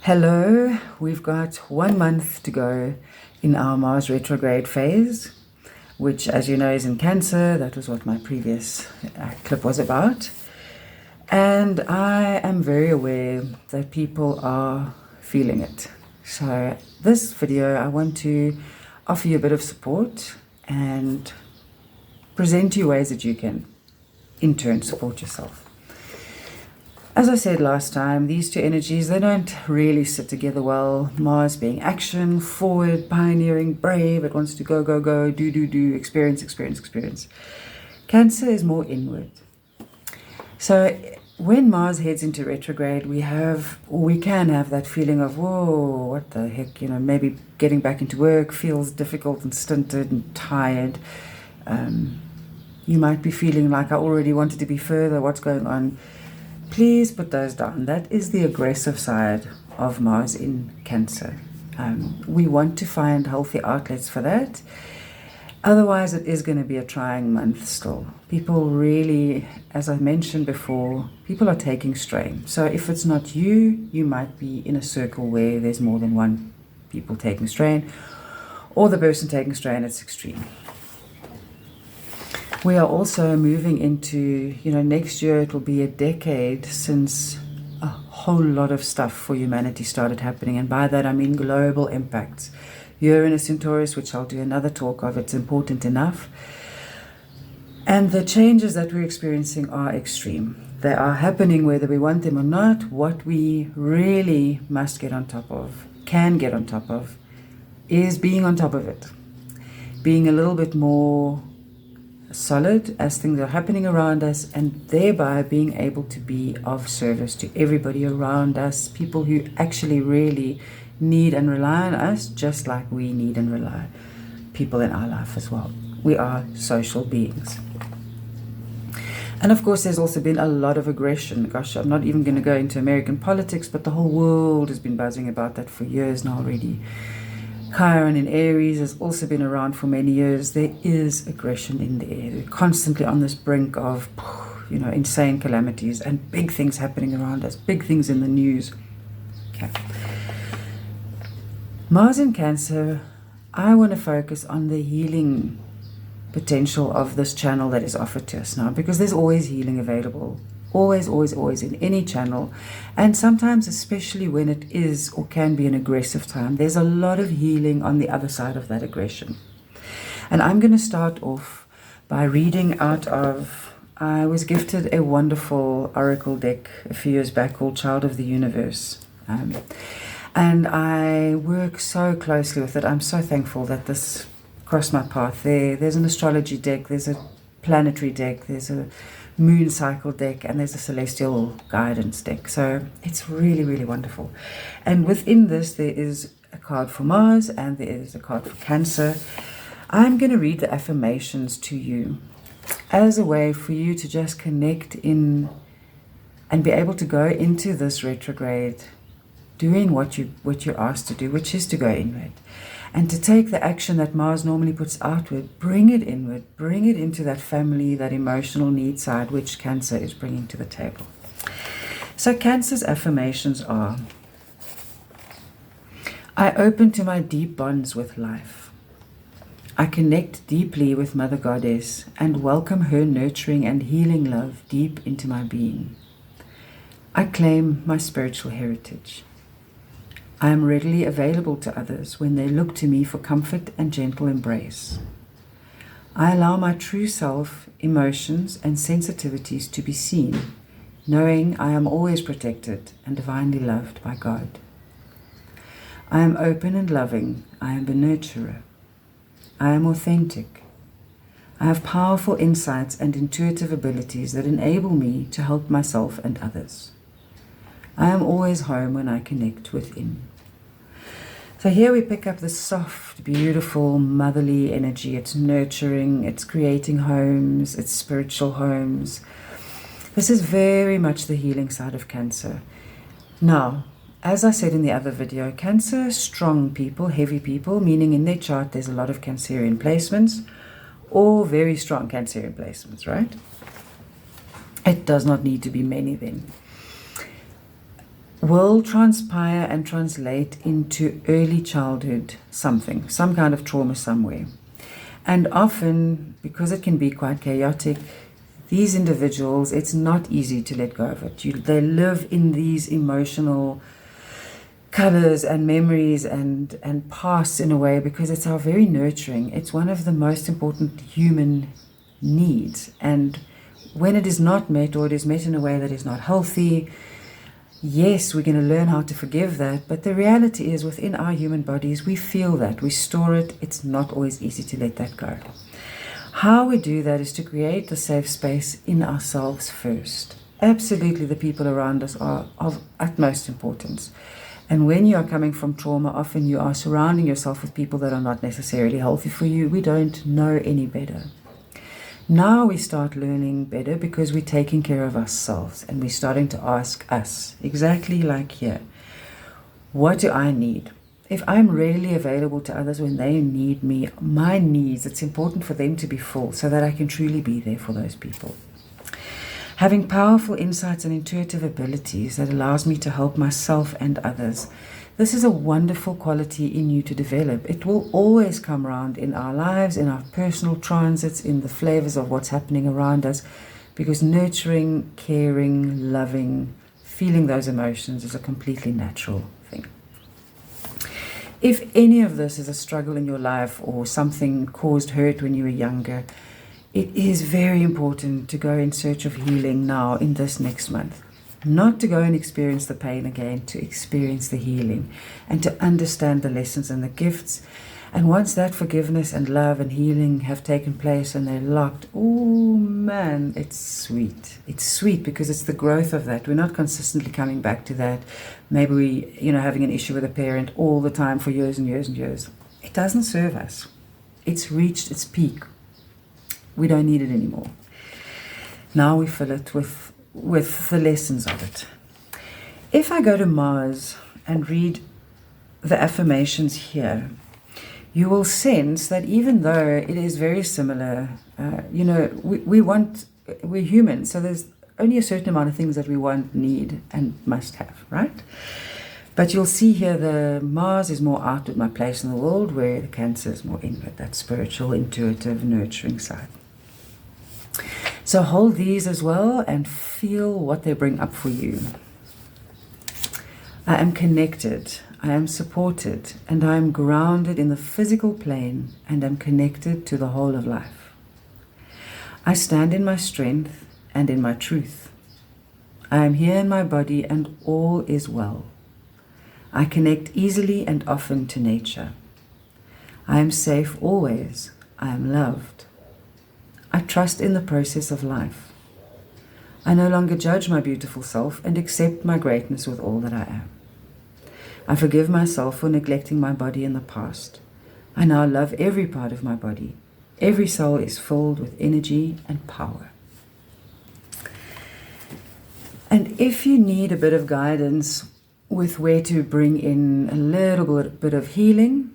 Hello, we've got 1 month to go in our Mars retrograde phase, which, as you know, is in Cancer. That was what my previous clip was about. And I am very aware that people are feeling it. So this video, I want to offer you a bit of support and present you ways that you can, in turn, support yourself. As I said last time, these two energies, they don't really sit together well. Mars being action, forward, pioneering, brave. It wants to go, go, go, do, experience, experience, experience. Cancer is more inward. So when Mars heads into retrograde, we can have that feeling of, whoa, what the heck, maybe getting back into work feels difficult and stunted and tired. You might be feeling like, I already wanted to be further, what's going on? Please put those down. That is the aggressive side of Mars in Cancer. We want to find healthy outlets for that. Otherwise, it is going to be a trying month still. People really, as I mentioned before, people are taking strain. So if it's not you, you might be in a circle where there's more than one people taking strain, or the person taking strain, it's extreme. We are also moving into, next year it will be a decade since a whole lot of stuff for humanity started happening. And by that I mean global impacts. Uranus in Taurus, which I'll do another talk of, it's important enough. And the changes that we're experiencing are extreme. They are happening whether we want them or not. What we really must get on top of, can get on top of, is being on top of it. Being a little bit more solid as things are happening around us, and thereby being able to be of service to everybody around us, people who actually really need and rely on us, just like we need and rely people in our life as well. We are social beings. And of course, there's also been a lot of aggression. Gosh, I'm not even going to go into American politics, but the whole world has been buzzing about that for years now already. Chiron in Aries has also been around for many years. There is aggression in the air. We're constantly on this brink of, insane calamities and big things happening around us, big things in the news. Okay. Mars in Cancer, I want to focus on the healing potential of this channel that is offered to us now, because there's always healing available. Always, always, always in any channel. And sometimes, especially when it is or can be an aggressive time, there's a lot of healing on the other side of that aggression. And I'm going to start off by reading out of, I was gifted a wonderful oracle deck a few years back called Child of the Universe. And I work so closely with it. I'm so thankful that this crossed my path. There's an astrology deck, there's a planetary deck, there's a moon cycle deck, and there's a celestial guidance deck. So it's really, really wonderful. And within this, there is a card for Mars and there is a card for Cancer. I'm going to read the affirmations to you as a way for you to just connect in and be able to go into this retrograde doing what you're asked to do, which is to go inward. And to take the action that Mars normally puts outward, bring it inward, bring it into that family, that emotional need side, which Cancer is bringing to the table. So Cancer's affirmations are: I open to my deep bonds with life. I connect deeply with Mother Goddess and welcome her nurturing and healing love deep into my being. I claim my spiritual heritage. I am readily available to others when they look to me for comfort and gentle embrace. I allow my true self, emotions, and sensitivities to be seen, knowing I am always protected and divinely loved by God. I am open and loving. I am the nurturer. I am authentic. I have powerful insights and intuitive abilities that enable me to help myself and others. I am always home when I connect within. So here we pick up this soft, beautiful, motherly energy. It's nurturing, it's creating homes, it's spiritual homes. This is very much the healing side of Cancer. Now, as I said in the other video, Cancer, strong people, heavy people, meaning in their chart there's a lot of Cancerian placements, or very strong Cancerian placements, right? It does not need to be many then. will transpire and translate into early childhood something, some kind of trauma somewhere. And often, because it can be quite chaotic, these individuals, it's not easy to let go of it. They live in these emotional colors and memories and pasts in a way because it's our very nurturing. It's one of the most important human needs. And when it is not met, or it is met in a way that is not healthy, yes, we're going to learn how to forgive that, but the reality is within our human bodies, we feel that, we store it. It's not always easy to let that go. How we do that is to create the safe space in ourselves first. Absolutely, the people around us are of utmost importance. And when you are coming from trauma, often you are surrounding yourself with people that are not necessarily healthy for you. We don't know any better. Now we start learning better because we're taking care of ourselves and we're starting to ask us, exactly like here, what do I need? If I'm readily available to others when they need me, my needs, it's important for them to be full so that I can truly be there for those people. Having powerful insights and intuitive abilities that allows me to help myself and others. This is a wonderful quality in you to develop. It will always come around in our lives, in our personal transits, in the flavors of what's happening around us, because nurturing, caring, loving, feeling those emotions is a completely natural thing. If any of this is a struggle in your life or something caused hurt when you were younger, it is very important to go in search of healing now in this next month. Not to go and experience the pain again, to experience the healing and to understand the lessons and the gifts. And once that forgiveness and love and healing have taken place and they're locked, oh man, it's sweet. It's sweet because it's the growth of that. We're not consistently coming back to that. Maybe we, having an issue with a parent all the time for years and years and years. It doesn't serve us. It's reached its peak. We don't need it anymore. Now we fill it with the lessons of it. If I go to Mars and read the affirmations here, you will sense that even though it is very similar, we're human, so there's only a certain amount of things that we want, need, and must have, right? But you'll see here the Mars is more outward, my place in the world, where the Cancer is more inward, that spiritual, intuitive, nurturing side. So hold these as well and feel what they bring up for you. I am connected, I am supported, and I am grounded in the physical plane and am connected to the whole of life. I stand in my strength and in my truth. I am here in my body and all is well. I connect easily and often to nature. I am safe always. I am loved. I trust in the process of life. I no longer judge my beautiful self and accept my greatness with all that I am. I forgive myself for neglecting my body in the past. I now love every part of my body. Every cell is filled with energy and power. And if you need a bit of guidance with where to bring in a little bit of healing,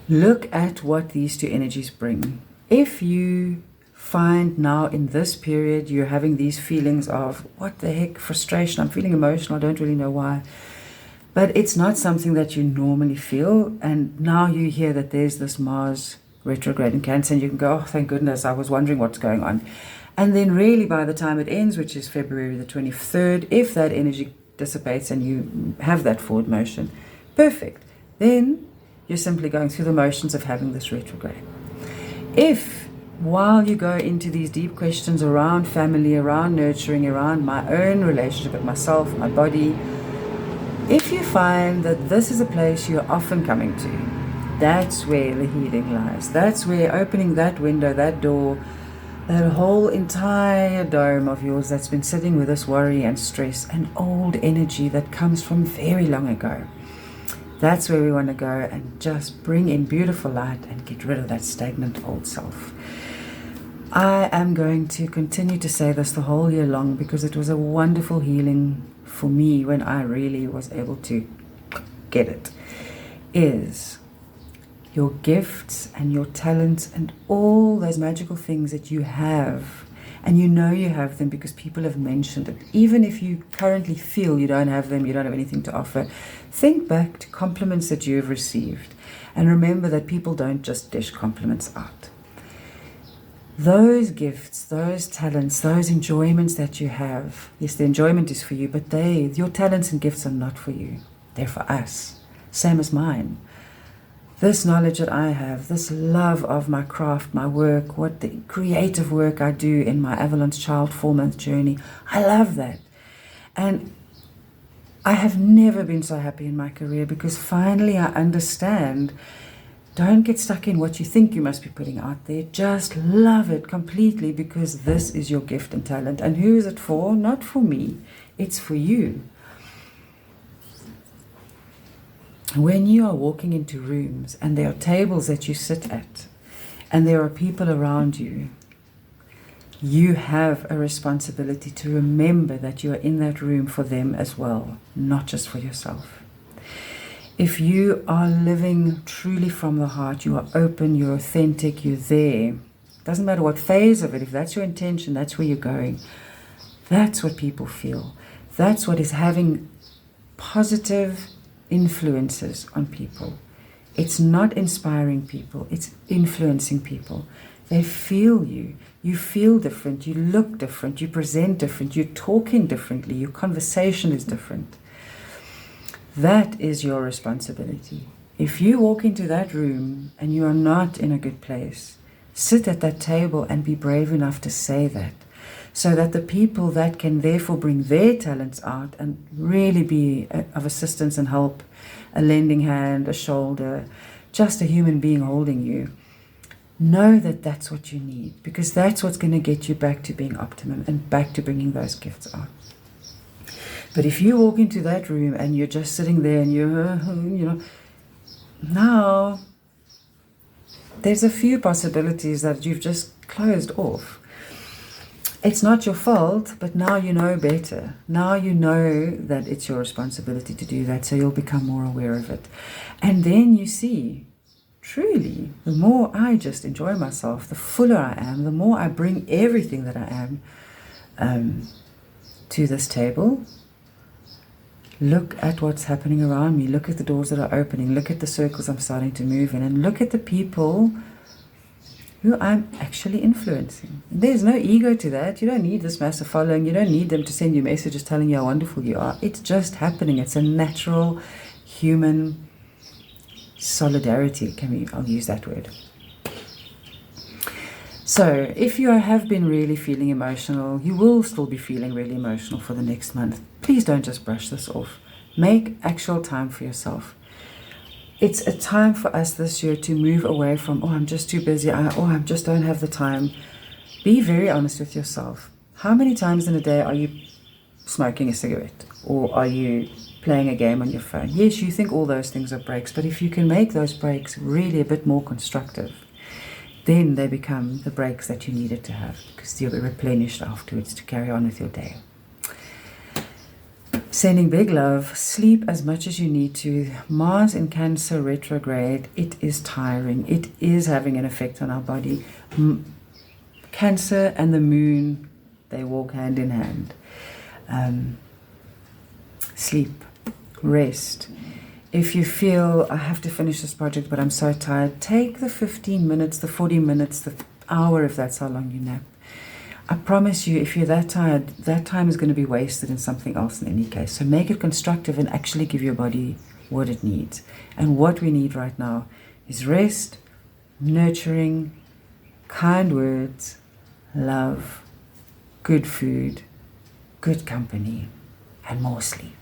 look at what these two energies bring. If you find now in this period you're having these feelings of, what the heck, frustration, I'm feeling emotional, I don't really know why, but it's not something that you normally feel, and now you hear that there's this Mars retrograde in Cancer, and you can go, oh, thank goodness, I was wondering what's going on. And then really by the time it ends, which is February the 23rd, if that energy dissipates and you have that forward motion, perfect. Then you're simply going through the motions of having this retrograde. If, while you go into these deep questions around family, around nurturing, around my own relationship with myself, my body, if you find that this is a place you're often coming to, that's where the healing lies. That's where opening that window, that door, that whole entire dome of yours that's been sitting with this worry and stress and old energy that comes from very long ago. That's where we want to go and just bring in beautiful light and get rid of that stagnant old self. I am going to continue to say this the whole year long because it was a wonderful healing for me when I really was able to get it, is your gifts and your talents and all those magical things that you have And you know you have them because people have mentioned it. Even if you currently feel you don't have them, you don't have anything to offer, think back to compliments that you have received. And remember that people don't just dish compliments out. Those gifts, those talents, those enjoyments that you have, yes, the enjoyment is for you, but your talents and gifts are not for you. They're for us, same as mine. This knowledge that I have, this love of my craft, my work, what the creative work I do in my Avalon's Child 4-month journey, I love that. And I have never been so happy in my career because finally I understand. Don't get stuck in what you think you must be putting out there. Just love it completely because this is your gift and talent. And who is it for? Not for me. It's for you. When you are walking into rooms and there are tables that you sit at and there are people around you, you have a responsibility to remember that you are in that room for them as well, not just for yourself. If you are living truly from the heart, you are open, you're authentic, you're there. Doesn't matter what phase of it, if that's your intention, that's where you're going. That's what people feel. That's what is having positive influences on people. It's not inspiring people, it's influencing people. They feel you. You feel different, you look different, you present different, you're talking differently, your conversation is different. That is your responsibility. If you walk into that room and you are not in a good place, sit at that table and be brave enough to say that, so that the people that can therefore bring their talents out and really be of assistance and help, a lending hand, a shoulder, just a human being holding you, know that that's what you need, because that's what's going to get you back to being optimum and back to bringing those gifts out. But if you walk into that room and you're just sitting there and you're, now there's a few possibilities that you've just closed off. It's not your fault, but now you know better. Now you know that it's your responsibility to do that, so you'll become more aware of it. And then you see, truly, the more I just enjoy myself, the fuller I am, the more I bring everything that I am to this table. Look at what's happening around me. Look at the doors that are opening. Look at the circles I'm starting to move in. And look at the people who I'm actually influencing. There's no ego to that. You don't need this massive following. You don't need them to send you messages telling you how wonderful you are. It's just happening. It's a natural human solidarity. I'll use that word. So if you have been really feeling emotional, you will still be feeling really emotional for the next month. Please don't just brush this off. Make actual time for yourself. It's a time for us this year to move away from, I'm just too busy, I just don't have the time. Be very honest with yourself. How many times in a day are you smoking a cigarette? Or are you playing a game on your phone? Yes, you think all those things are breaks, but if you can make those breaks really a bit more constructive, then they become the breaks that you needed to have, because you'll be replenished afterwards to carry on with your day. Sending big love. Sleep as much as you need to. Mars in Cancer retrograde, it is tiring. It is having an effect on our body. Cancer and the moon, they walk hand in hand. Sleep, rest. If you feel, I have to finish this project, but I'm so tired, take the 15 minutes, the 40 minutes, the hour, if that's how long you nap. I promise you, if you're that tired, that time is going to be wasted in something else in any case. So make it constructive and actually give your body what it needs. And what we need right now is rest, nurturing, kind words, love, good food, good company, and more sleep.